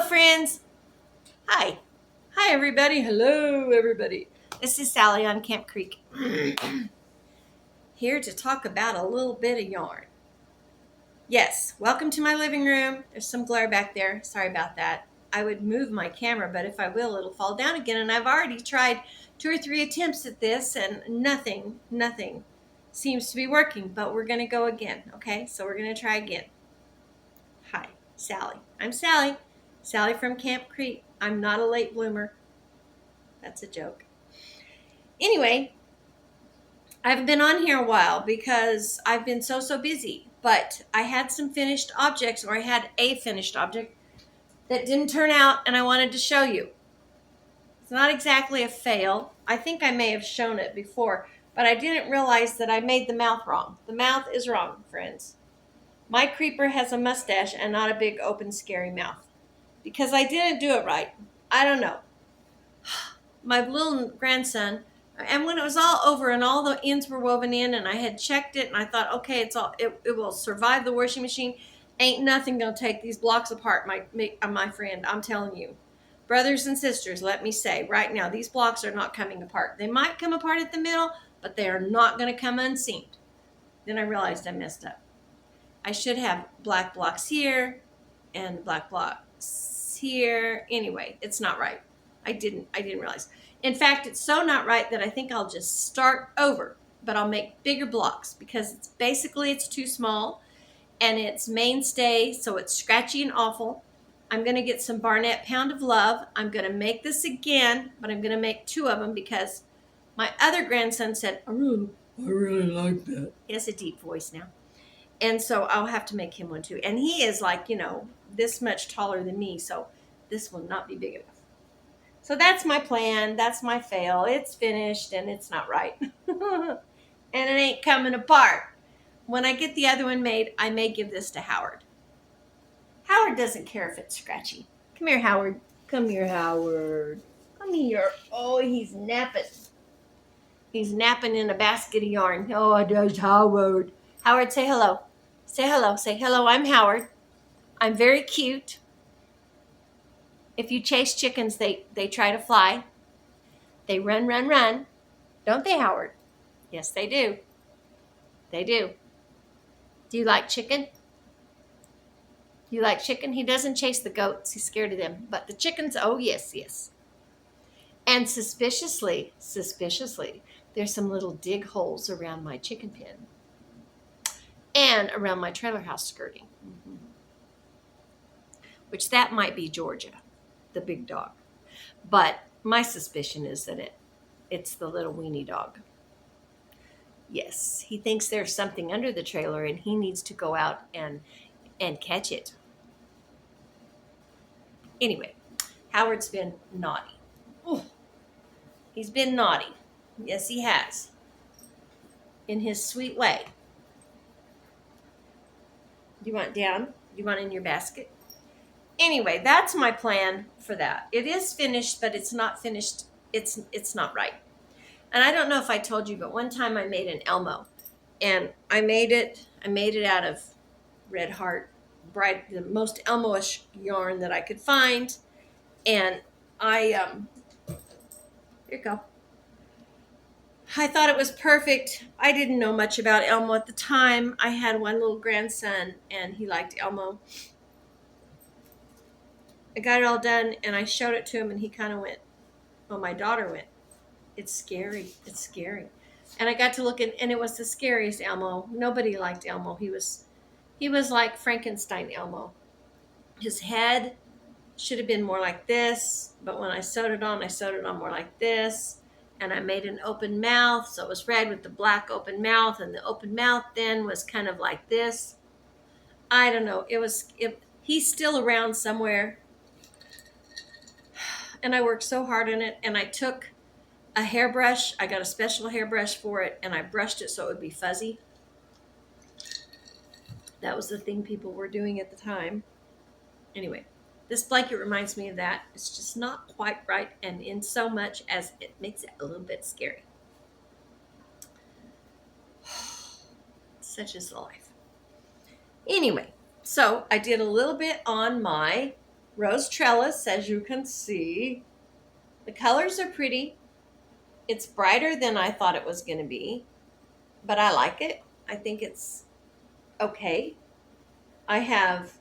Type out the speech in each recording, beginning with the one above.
friends. Hi. Hi, everybody. Hello, everybody. This is Sally on Camp Creek. Here to talk about a little bit of yarn. Yes, welcome to my living room. There's some glare back there. Sorry about that. I would move my camera, but if I will, it'll fall down again. And I've already tried 2 or 3 attempts at this, and nothing seems to be working. But we're going to go again, okay? So we're going to try again. Hi, Sally. I'm Sally. Sally from Camp Creek. I'm not a late bloomer. That's a joke. Anyway, I've been on here a while because I've been so busy. But I had some finished objects, or I had a finished object that didn't turn out, and I wanted to show you. It's not exactly a fail. I think I may have shown it before, but I didn't realize that I made the mouth wrong. The mouth is wrong, friends. My creeper has a mustache and not a big, open, scary mouth. Because I didn't do it right. I don't know. My little grandson, and when it was all over and all the ends were woven in and I had checked it and I thought, okay, it will survive the washing machine. Ain't nothing gonna take these blocks apart, my friend. I'm telling you. Brothers and sisters, let me say right now, these blocks are not coming apart. They might come apart at the middle, but they are not gonna come unseamed. Then I realized I messed up. I should have black blocks here and black blocks here. Anyway, it's not right. I didn't realize. In fact, it's so not right that I think I'll just start over, but I'll make bigger blocks because it's too small and it's mainstay, so it's scratchy and awful. I'm going to get some Barnett Pound of Love. I'm going to make this again, but I'm going to make 2 of them because my other grandson said, I really like that. He has a deep voice now. And so I'll have to make him one too. And he is like, this much taller than me, so this will not be big enough. So that's my plan. That's my fail. It's finished and it's not right. And it ain't coming apart. When I get the other one made, I may give this to Howard. Howard doesn't care if it's scratchy. Come here, Howard. Come here, Howard. Come here. Oh, he's napping. He's napping in a basket of yarn. Oh, there's Howard. Howard, say hello. Say hello. Say hello. I'm Howard. I'm very cute. If you chase chickens, they try to fly. They run. Don't they, Howard? Yes, they do. They do. Do you like chicken? You like chicken? He doesn't chase the goats. He's scared of them. But the chickens, oh, yes. And suspiciously, there's some little dig holes around my chicken pen and around my trailer house skirting. Which that might be Georgia, the big dog. But my suspicion is that it's the little weenie dog. Yes, he thinks there's something under the trailer and he needs to go out and catch it. Anyway, Howard's been naughty. Ooh, he's been naughty. Yes, he has. In his sweet way. Do you want down? Do you want in your basket? Anyway, that's my plan for that. It is finished, but it's not finished. It's not right. And I don't know if I told you, but one time I made an Elmo, and I made it out of Red Heart, the most Elmo-ish yarn that I could find, and here you go. I thought it was perfect. I didn't know much about Elmo at the time. I had one little grandson, and he liked Elmo. I got it all done, and I showed it to him, and he kind of went, well, my daughter went, it's scary. And I got to look and it was the scariest Elmo. Nobody liked Elmo. He was like Frankenstein Elmo. His head should have been more like this, but when I sewed it on more like this. And I made an open mouth, so it was red with the black open mouth, and the open mouth then was kind of like this. I don't know. He's still around somewhere. And I worked so hard on it, and I took a hairbrush. I got a special hairbrush for it, and I brushed it so it would be fuzzy. That was the thing people were doing at the time. Anyway, this blanket reminds me of that. It's just not quite right, and in so much as it makes it a little bit scary. Such is life. Anyway, so I did a little bit on my rose trellis, as you can see. The colors are pretty. It's brighter than I thought it was going to be, but I like it. I think it's okay. I have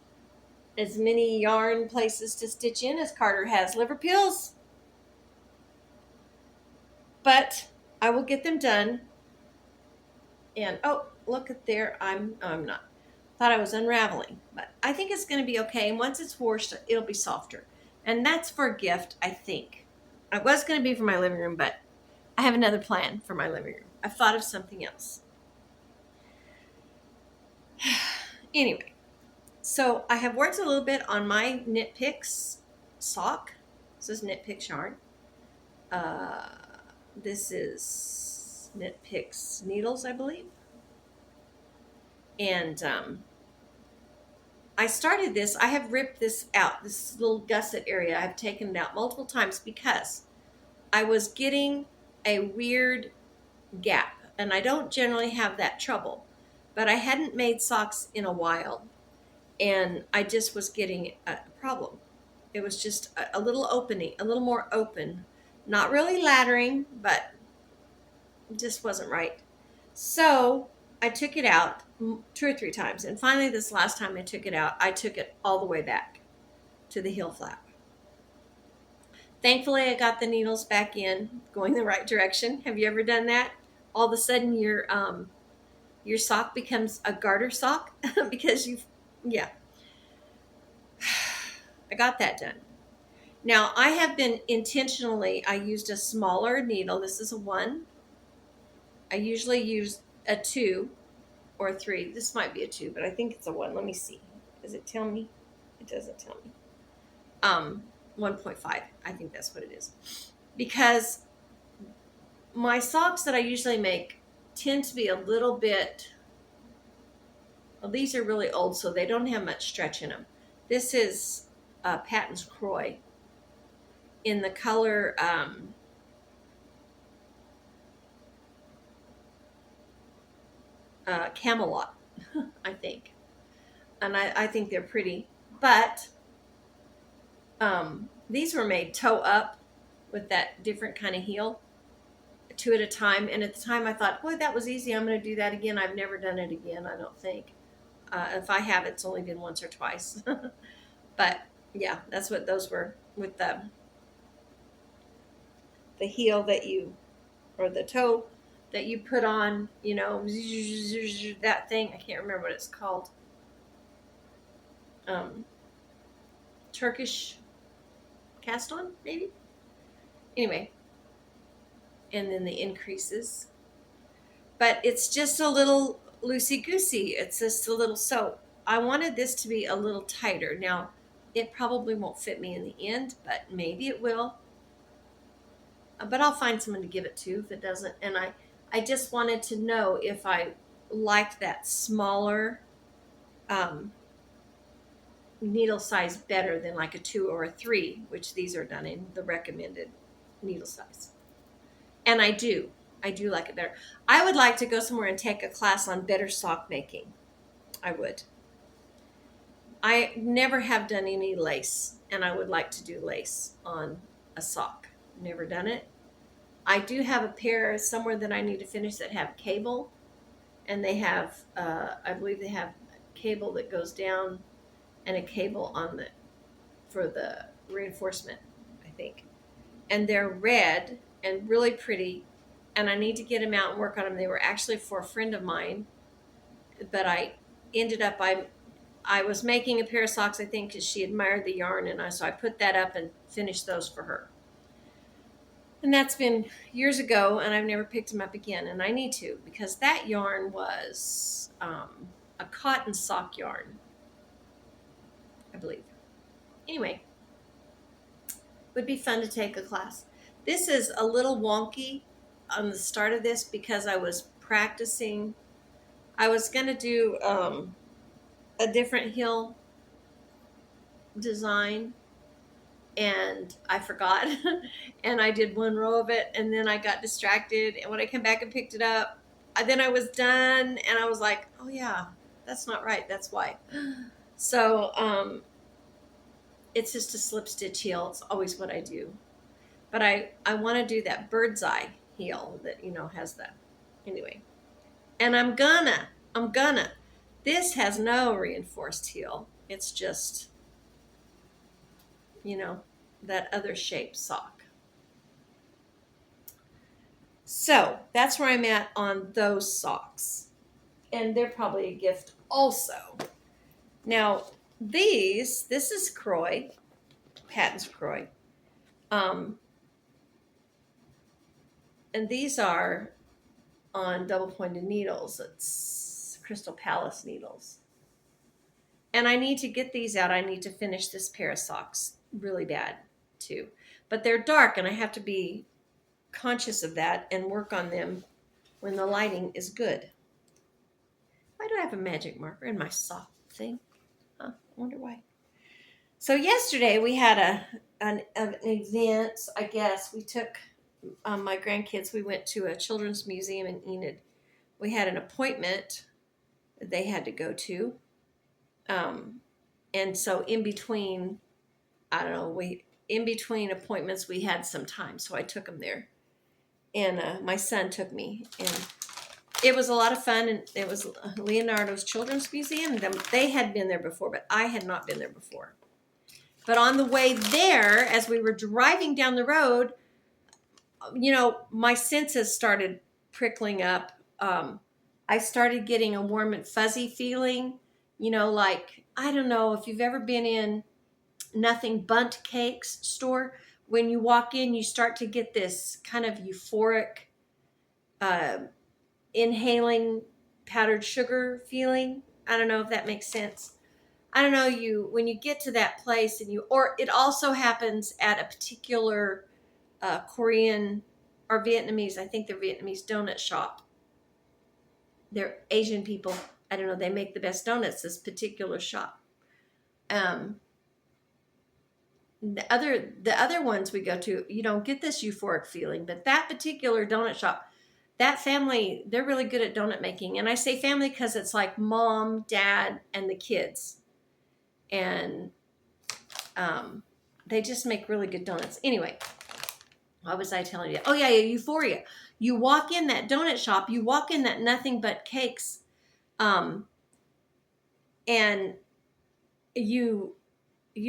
as many yarn places to stitch in as Carter has liver pills, but I will get them done. And oh, look at there. I'm not. Thought I was unraveling, but I think it's going to be okay. And once it's washed, it'll be softer. And that's for a gift, I think. I was going to be for my living room, but I have another plan for my living room. I've thought of something else. Anyway, so I have worked a little bit on my Knit Picks sock. This is Knit Picks yarn. This is Knit Picks needles, I believe. And I started this. I have ripped this out, this little gusset area. I've taken it out multiple times because I was getting a weird gap. And I don't generally have that trouble. But I hadn't made socks in a while. And I just was getting a problem. It was just a little opening, a little more open. Not really laddering, but it just wasn't right. So I took it out 2 or 3 times. And finally, this last time I took it out, I took it all the way back to the heel flap. Thankfully, I got the needles back in, going the right direction. Have you ever done that? All of a sudden, your sock becomes a garter sock because yeah. I got that done. Now, I have been intentionally, I used a smaller needle. This is a 1. I usually use a 2 or a 3. This might be a 2, but I think it's a 1. Let me see. Does it tell me? It doesn't tell me. 1.5. I think that's what it is. Because my socks that I usually make tend to be a little bit, well, these are really old, so they don't have much stretch in them. This is Patton's Croy in the color Camelot, I think. And I think they're pretty. But these were made toe up with that different kind of heel, 2 at a time. And at the time I thought, boy, that was easy. I'm going to do that again. I've never done it again, I don't think. If I have, it's only been once or twice. But yeah, that's what those were, with the heel that you, or the toe that you put on, you know, that thing. I can't remember what it's called. Turkish cast on, maybe? Anyway. And then the increases. But it's just a little loosey-goosey. It's just a little, so I wanted this to be a little tighter. Now, it probably won't fit me in the end, but maybe it will. But I'll find someone to give it to if it doesn't. And I just wanted to know if I liked that smaller needle size better than like a 2 or a 3, which these are done in the recommended needle size. And I do like it better. I would like to go somewhere and take a class on better sock making. I would. I never have done any lace, and I would like to do lace on a sock. Never done it. I do have a pair somewhere that I need to finish that have cable, and they have, I believe they have cable that goes down and a cable on for the reinforcement, I think. And they're red and really pretty, and I need to get them out and work on them. They were actually for a friend of mine, but I ended up, I was making a pair of socks, I think, because she admired the yarn, and so I put that up and finished those for her. And that's been years ago, and I've never picked them up again, and I need to, because that yarn was a cotton sock yarn, I believe. Anyway, would be fun to take a class. This is a little wonky on the start of this because I was practicing. I was going to do a different heel design, and I forgot. And I did 1 row of it, and then I got distracted, and when I came back and picked it up, then I was done, and I was like, oh yeah, that's not right, that's why. So it's just a slip stitch heel. It's always what I do. But I want to do that bird's eye heel that, has that. Anyway. And I'm gonna. This has no reinforced heel. It's just, that other shape sock. So that's where I'm at on those socks. And they're probably a gift also. Now, this is Croy, Patton's Croy. And these are on double pointed needles. It's Crystal Palace needles. And I need to get these out. I need to finish this pair of socks really bad too. But they're dark and I have to be conscious of that and work on them when the lighting is good. Why do I have a magic marker in my sock thing? Huh, I wonder why. So yesterday we had an event, I guess. We took my grandkids, we went to a children's museum in Enid. We had an appointment that they had to go to. And so in between appointments, we had some time. So I took them there. And my son took me. And it was a lot of fun. And it was Leonardo's Children's Museum. They had been there before, but I had not been there before. But on the way there, as we were driving down the road, my senses started prickling up. I started getting a warm and fuzzy feeling, like, I don't know if you've ever been in Nothing Bundt Cakes store. When you walk in, you start to get this kind of euphoric, inhaling powdered sugar feeling. I don't know if that makes sense. I don't know, when you get to that place or it also happens at a particular Korean or Vietnamese, I think they're Vietnamese donut shop. They're Asian people. I don't know, they make the best donuts, this particular shop. The other ones we go to, you don't get this euphoric feeling, but that particular donut shop, that family, they're really good at donut making. And I say family because it's like mom, dad, and the kids. And they just make really good donuts. Anyway, what was I telling you? Oh, yeah, euphoria. You walk in that donut shop, you walk in that Nothing But Cakes, and you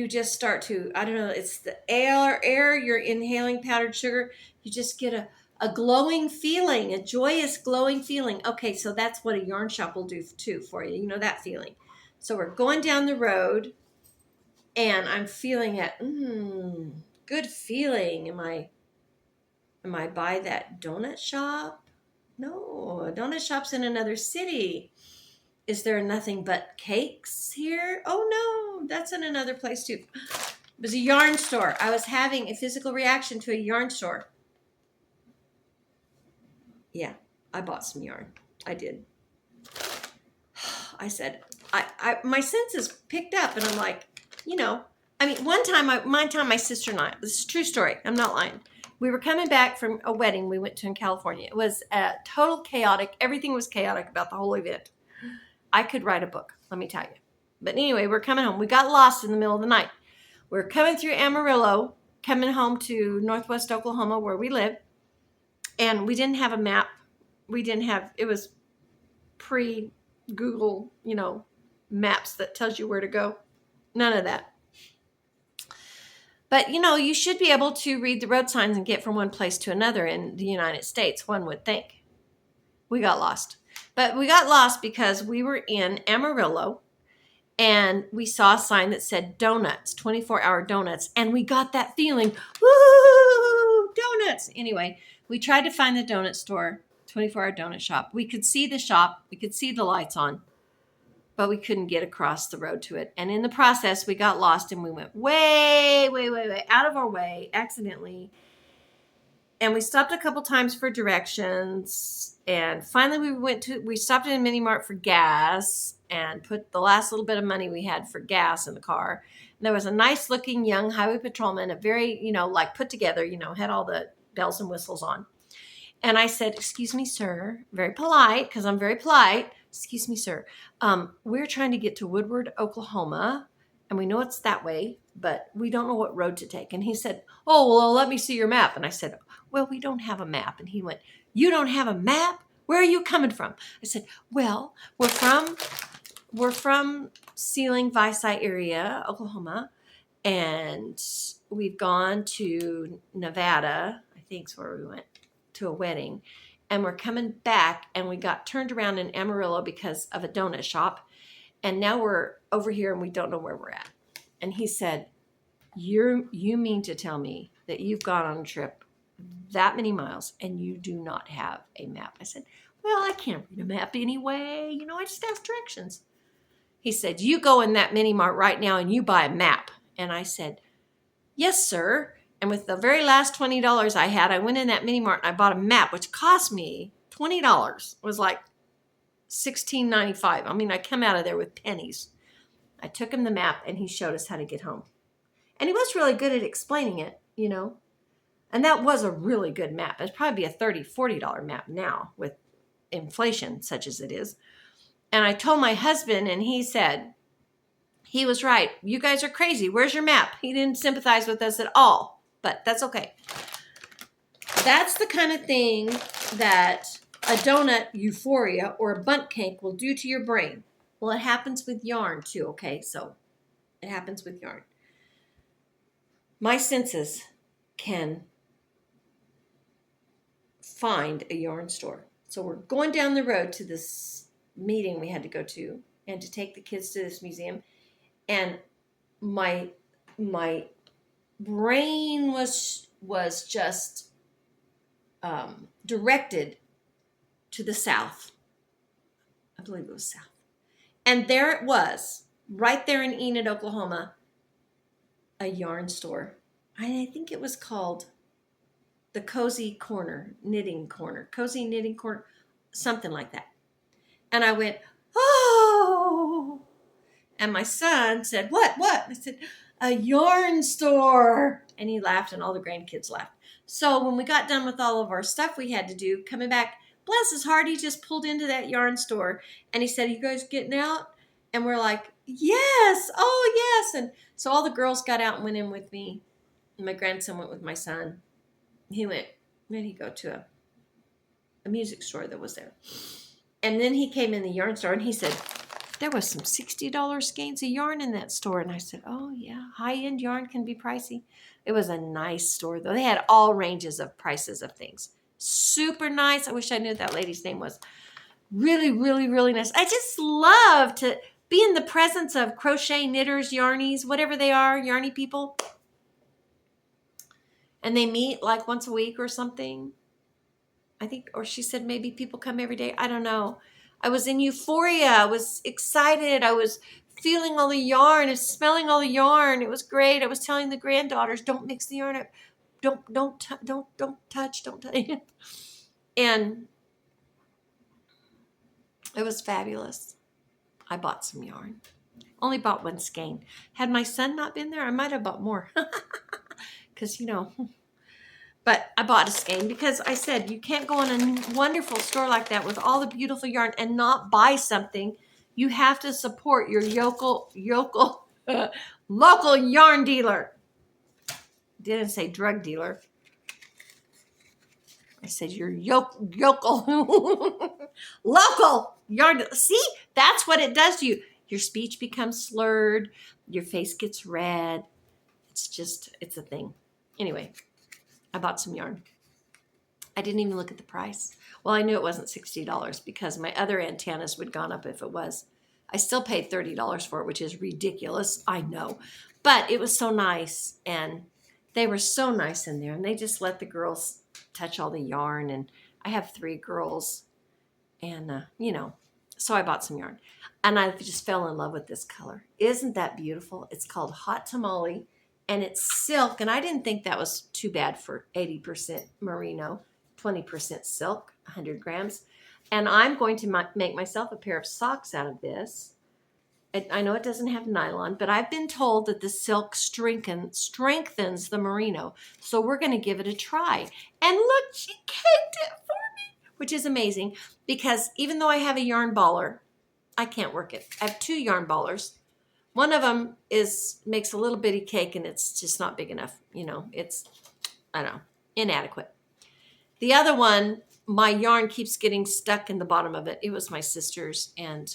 just start to, I don't know, it's the air, you're inhaling powdered sugar. You just get a glowing feeling, a joyous glowing feeling. Okay, so that's what a yarn shop will do too for you. That feeling. So we're going down the road and I'm feeling it. Good feeling. Am I by that donut shop? No, a donut shop's in another city. Is there Nothing But Cakes here? Oh no, that's in another place too. It was a yarn store. I was having a physical reaction to a yarn store. Yeah, I bought some yarn. I did. I said, my senses picked up and I'm like, one time, my sister and I, this is a true story. I'm not lying. We were coming back from a wedding we went to in California. It was total chaotic. Everything was chaotic about the whole event. I could write a book, let me tell you. But anyway, we're coming home. We got lost in the middle of the night. We're coming through Amarillo, coming home to Northwest Oklahoma where we live. And we didn't have a map. It was pre-Google, maps that tells you where to go. None of that. But, you should be able to read the road signs and get from one place to another in the United States, one would think. We got lost. But we got lost because we were in Amarillo and we saw a sign that said donuts, 24-hour donuts. And we got that feeling, woo, donuts. Anyway, we tried to find the donut store, 24-hour donut shop. We could see the shop. We could see the lights on, but we couldn't get across the road to it. And in the process, we got lost and we went way, way, way, way out of our way accidentally. And we stopped a couple times for directions. And finally we stopped at a mini mart for gas and put the last little bit of money we had for gas in the car. And there was a nice looking young highway patrolman, a very, put together, had all the bells and whistles on. And I said, "Excuse me, sir," very polite, because I'm very polite. "Excuse me, sir. We're trying to get to Woodward, Oklahoma. And we know it's that way, but we don't know what road to take. And he said, oh, well, let me see your map. And I said, well, we don't have a map. And he went, you don't have a map? Where are you coming from? I said, well, we're from Sealing, Visay area, Oklahoma. And we've gone to Nevada, I think is where we went, to a wedding. And we're coming back, and we got turned around in Amarillo because of a donut shop. And now we're over here, and we don't know where we're at. And he said, you mean to tell me that you've gone on a trip that many miles and you do not have a map? I said, well, I can't read a map anyway. I just ask directions. He said, you go in that mini mart right now and you buy a map. And I said, yes, sir. And with the very last $20 I had, I went in that mini mart and I bought a map, which cost me $20. It was like $16.95. I mean, I come out of there with pennies. I took him the map and he showed us how to get home. And he was really good at explaining it, And that was a really good map. It'd probably be a $30, $40 map now with inflation such as it is. And I told my husband, and he said, he was right. You guys are crazy. Where's your map? He didn't sympathize with us at all, but that's okay. That's the kind of thing that a donut euphoria or a bundt cake will do to your brain. Well, it happens with yarn too, okay? So it happens with yarn. My senses can find a yarn store. So we're going down the road to this meeting we had to go to and to take the kids to this museum. And my brain was just directed to the south. I believe it was south. And there it was, right there in Enid, Oklahoma, a yarn store. I think it was called the Cozy Knitting Corner, something like that. And I went, oh. And my son said, what? I said, a yarn store. And he laughed, and all the grandkids laughed. So when we got done with all of our stuff we had to do, coming back, bless his heart, he just pulled into that yarn store. And he said, are you guys getting out? And we're like, yes. Oh, yes. And so all the girls got out and went in with me. And my grandson went with my son. Where did he go to? A music store that was there. And then he came in the yarn store and he said, there was some $60 skeins of yarn in that store. And I said, oh, yeah, high-end yarn can be pricey. It was a nice store, though. They had all ranges of prices of things. Super nice. I wish I knew what that lady's name was. Really, really, really nice. I just love to be in the presence of crochet knitters, yarnies, whatever they are, yarny people. And they meet like once a week or something. I think, or she said maybe people come every day. I don't know. I was in euphoria. I was excited. I was feeling all the yarn and smelling all the yarn. It was great. I was telling the granddaughters, don't mix the yarn up. Don't touch. And it was fabulous. I bought some yarn. Only bought one skein. Had my son not been there, I might have bought more. Because, But I bought a skein because I said you can't go in a wonderful store like that with all the beautiful yarn and not buy something. You have to support your local yarn dealer. Didn't say drug dealer. I said your local yarn dealer. See, that's what it does to you. Your speech becomes slurred. Your face gets red. It's a thing. Anyway. I bought some yarn. I didn't even look at the price. Well, I knew it wasn't $60 because my other antennas would have gone up if it was. I still paid $30 for it, which is ridiculous. I know. But it was so nice. And they were so nice in there. And they just let the girls touch all the yarn. And I have 3 girls. And, so I bought some yarn. And I just fell in love with this color. Isn't that beautiful? It's called Hot Tamale. And it's silk, and I didn't think that was too bad for 80% merino, 20% silk, 100 grams. And I'm going to make myself a pair of socks out of this. I know it doesn't have nylon, but I've been told that the silk strengthens the merino. So we're going to give it a try. And look, she caked it for me, which is amazing because even though I have a yarn baller, I can't work it. I have 2 yarn ballers. One of them makes a little bitty cake and it's just not big enough. It's, I don't know, inadequate. The other one, my yarn keeps getting stuck in the bottom of it. It was my sister's, and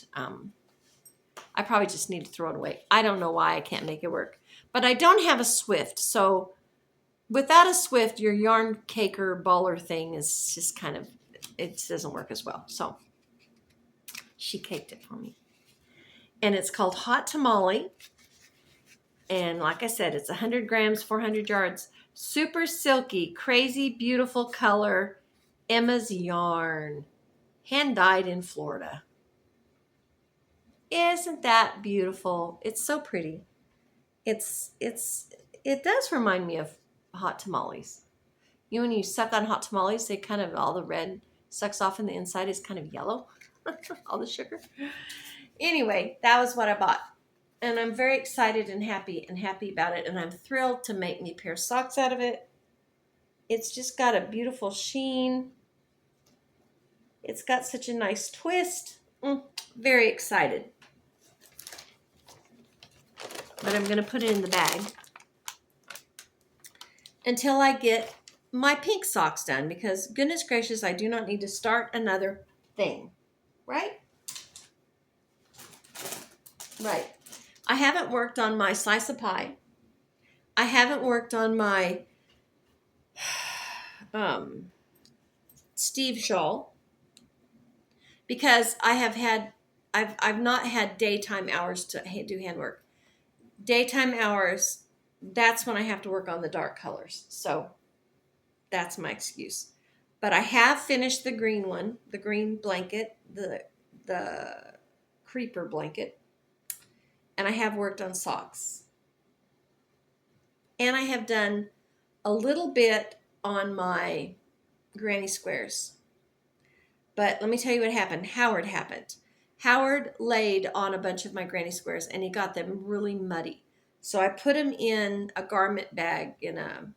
I probably just need to throw it away. I don't know why I can't make it work. But I don't have a Swift, so without a Swift, your yarn caker baller thing is just kind of, it doesn't work as well. So she caked it for me. And it's called Hot Tamale. And like I said, it's 100 grams, 400 yards. Super silky, crazy, beautiful color. Emma's yarn. Hand dyed in Florida. Isn't that beautiful? It's so pretty. It does remind me of hot tamales. When you suck on hot tamales, they kind of, all the red sucks off and the inside is kind of yellow. All the sugar. Anyway, that was what I bought. And I'm very excited and happy about it. And I'm thrilled to make me a pair of socks out of it. It's just got a beautiful sheen. It's got such a nice twist. Very excited. But I'm going to put it in the bag until I get my pink socks done, because goodness gracious, I do not need to start another thing. Right? Right. I haven't worked on my slice of pie. I haven't worked on my Steve shawl, because I've not had daytime hours to do handwork. Daytime hours, that's when I have to work on the dark colors. So that's my excuse. But I have finished the green one, the green blanket, the creeper blanket. And I have worked on socks. And I have done a little bit on my granny squares. But let me tell you what happened. Howard laid on a bunch of my granny squares and he got them really muddy. So I put them in a garment bag, in a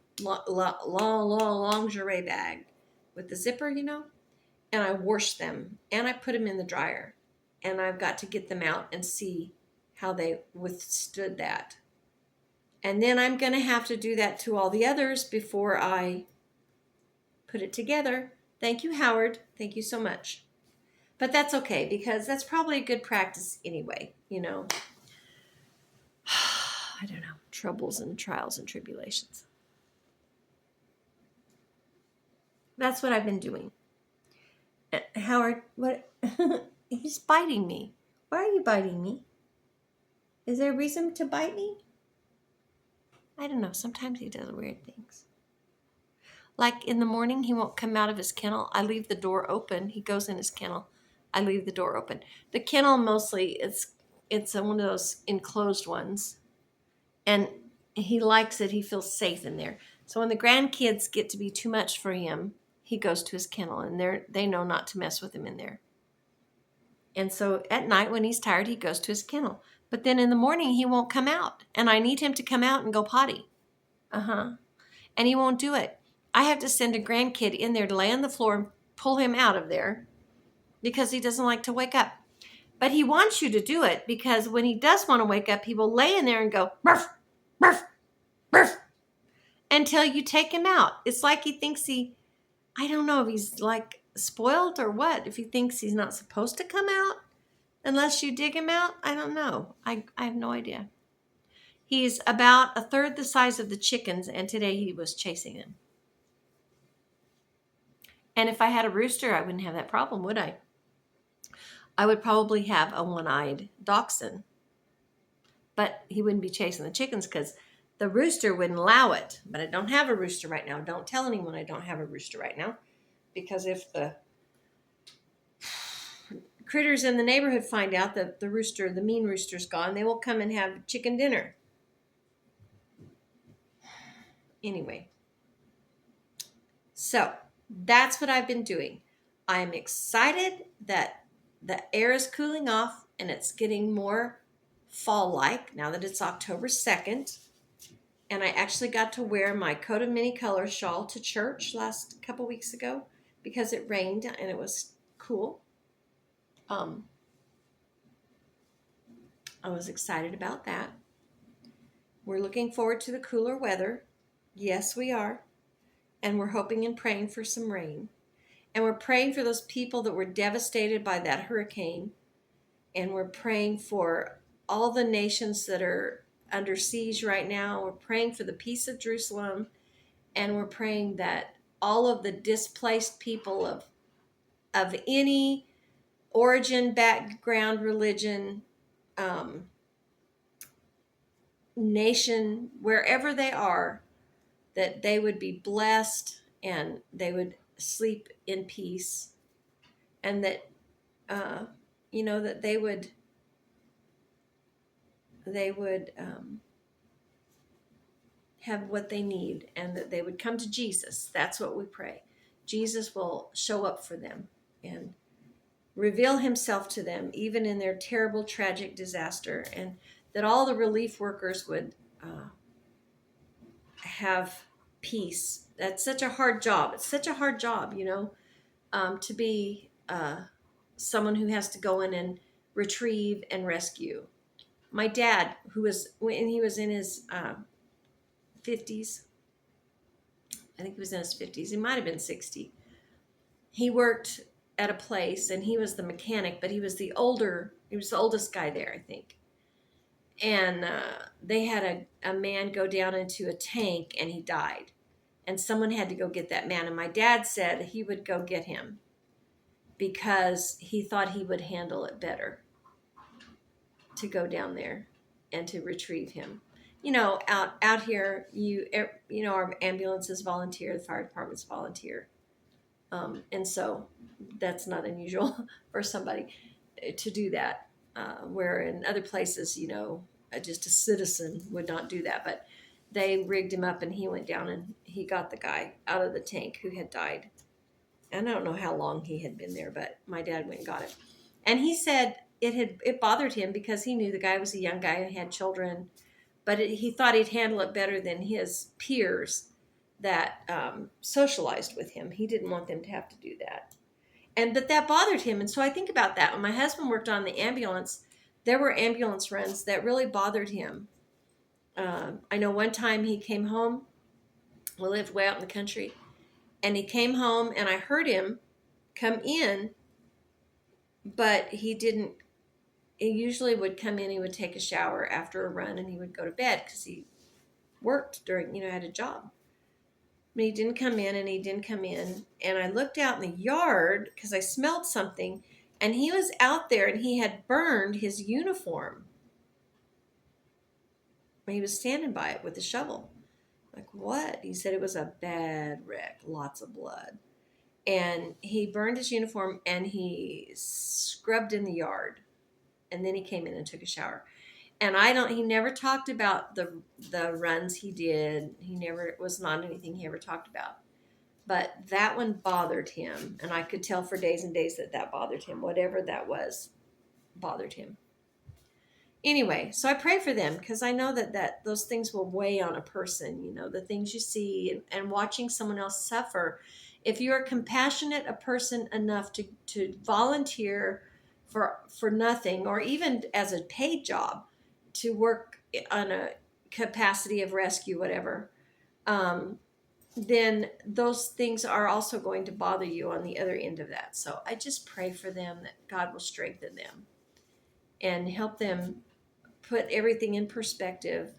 lingerie bag with the zipper, and I washed them and I put them in the dryer. And I've got to get them out and see how they withstood that. And then I'm going to have to do that to all the others before I put it together. Thank you, Howard. Thank you so much. But that's okay, because that's probably a good practice anyway, I don't know. Troubles and trials and tribulations. That's what I've been doing. Howard, what? He's biting me. Why are you biting me? Is there a reason to bite me? I don't know. Sometimes he does weird things. Like in the morning, he won't come out of his kennel. I leave the door open. He goes in his kennel. I leave the door open. The kennel mostly, it's one of those enclosed ones. And he likes it. He feels safe in there. So when the grandkids get to be too much for him, he goes to his kennel. And they know not to mess with him in there. And so at night when he's tired, he goes to his kennel. But then in the morning, he won't come out. And I need him to come out and go potty. And he won't do it. I have to send a grandkid in there to lay on the floor and pull him out of there because he doesn't like to wake up. But he wants you to do it, because when he does want to wake up, he will lay in there and go, "Burf, burf, burf," until you take him out. It's like he thinks I don't know if he's like spoiled or what, if he thinks he's not supposed to come out unless you dig him out. I don't know. I have no idea. He's about a third the size of the chickens, and today he was chasing them. And if I had a rooster, I wouldn't have that problem, would I? I would probably have a one-eyed dachshund. But he wouldn't be chasing the chickens because the rooster wouldn't allow it. But I don't have a rooster right now. Don't tell anyone I don't have a rooster right now. Because if the critters in the neighborhood find out that the mean rooster's gone, they will come and have chicken dinner. Anyway. So that's what I've been doing. I'm excited that the air is cooling off and it's getting more fall-like now that it's October 2nd. And I actually got to wear my coat of many colors shawl to church last couple weeks ago because it rained and it was cool. I was excited about that. We're looking forward to the cooler weather. Yes, we are. And we're hoping and praying for some rain. And we're praying for those people that were devastated by that hurricane. And we're praying for all the nations that are under siege right now. We're praying for the peace of Jerusalem. And we're praying that all of the displaced people of any origin, background, religion, nation, wherever they are, that they would be blessed and they would sleep in peace, and that that they would have what they need, and that they would come to Jesus. That's what we pray. Jesus will show up for them and reveal himself to them, even in their terrible, tragic disaster, and that all the relief workers would have peace. That's such a hard job. It's such a hard job, to be someone who has to go in and retrieve and rescue. My dad, when he was in his 50s, I think he was in his 50s, he might have been 60. He worked at a place and he was the mechanic, but he was the oldest guy there, I think. And they had a man go down into a tank and he died. And someone had to go get that man. And my dad said he would go get him because he thought he would handle it better to go down there and to retrieve him. Out here, our ambulances volunteer, the fire departments volunteer. And so that's not unusual for somebody to do that. Where in other places, just a citizen would not do that. But they rigged him up and he went down and he got the guy out of the tank who had died. And I don't know how long he had been there, but my dad went and got him. And he said it bothered him because he knew the guy was a young guy who had children, but he thought he'd handle it better than his peers that socialized with him. He didn't want them to have to do that. But that bothered him. And so I think about that. When my husband worked on the ambulance, there were ambulance runs that really bothered him. I know one time he came home. We lived way out in the country. And he came home and I heard him come in, but he didn't. He usually would come in, he would take a shower after a run and he would go to bed because he worked during, had a job. But he didn't come in and he didn't come in. And I looked out in the yard because I smelled something, and he was out there and he had burned his uniform. He was standing by it with a shovel. Like, what? He said it was a bad wreck, lots of blood. And he burned his uniform and he scrubbed in the yard. And then he came in and took a shower. And he never talked about the runs he did. It was not anything he ever talked about. But that one bothered him. And I could tell for days and days that bothered him. Whatever that was bothered him. Anyway, so I pray for them because I know that those things will weigh on a person, the things you see and watching someone else suffer. If you're compassionate a person enough to volunteer for nothing, or even as a paid job to work on a capacity of rescue, whatever, then those things are also going to bother you on the other end of that. So I just pray for them that God will strengthen them and help them put everything in perspective,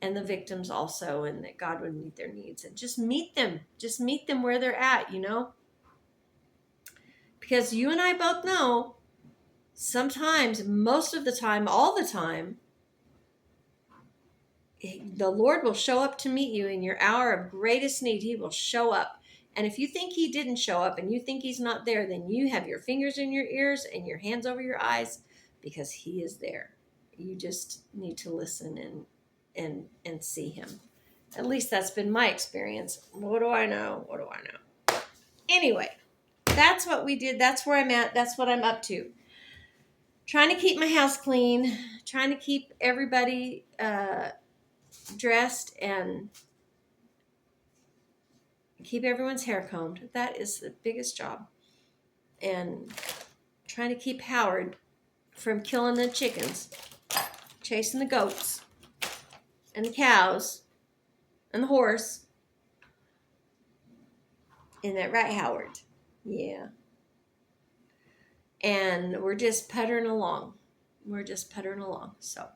and the victims also, and that God would meet their needs and just meet them where they're at, because you and I both know sometimes, most of the time, all the time, the Lord will show up to meet you in your hour of greatest need. He will show up. And if you think he didn't show up and you think he's not there, then you have your fingers in your ears and your hands over your eyes, because he is there. You just need to listen and see him. At least that's been my experience. What do I know? Anyway, that's what we did. That's where I'm at. That's what I'm up to. Trying to keep my house clean. Trying to keep everybody dressed and keep everyone's hair combed. That is the biggest job. And trying to keep Howard from killing the chickens. chasing the goats and the cows and the horse. Isn't that right, Howard? Yeah. And we're just puttering along. So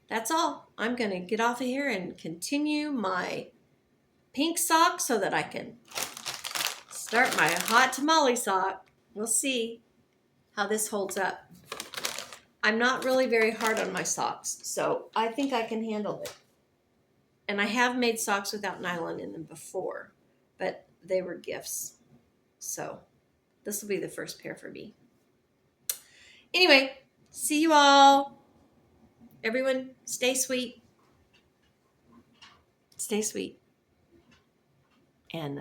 that's all. I'm going to get off of here and continue my pink sock so that I can start my hot tamale sock. We'll see how this holds up. I'm not really very hard on my socks, so I think I can handle it. And I have made socks without nylon in them before, but they were gifts. So this will be the first pair for me. Anyway, see you all. Everyone, stay sweet. Stay sweet. And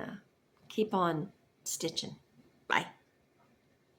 keep on stitching. Bye.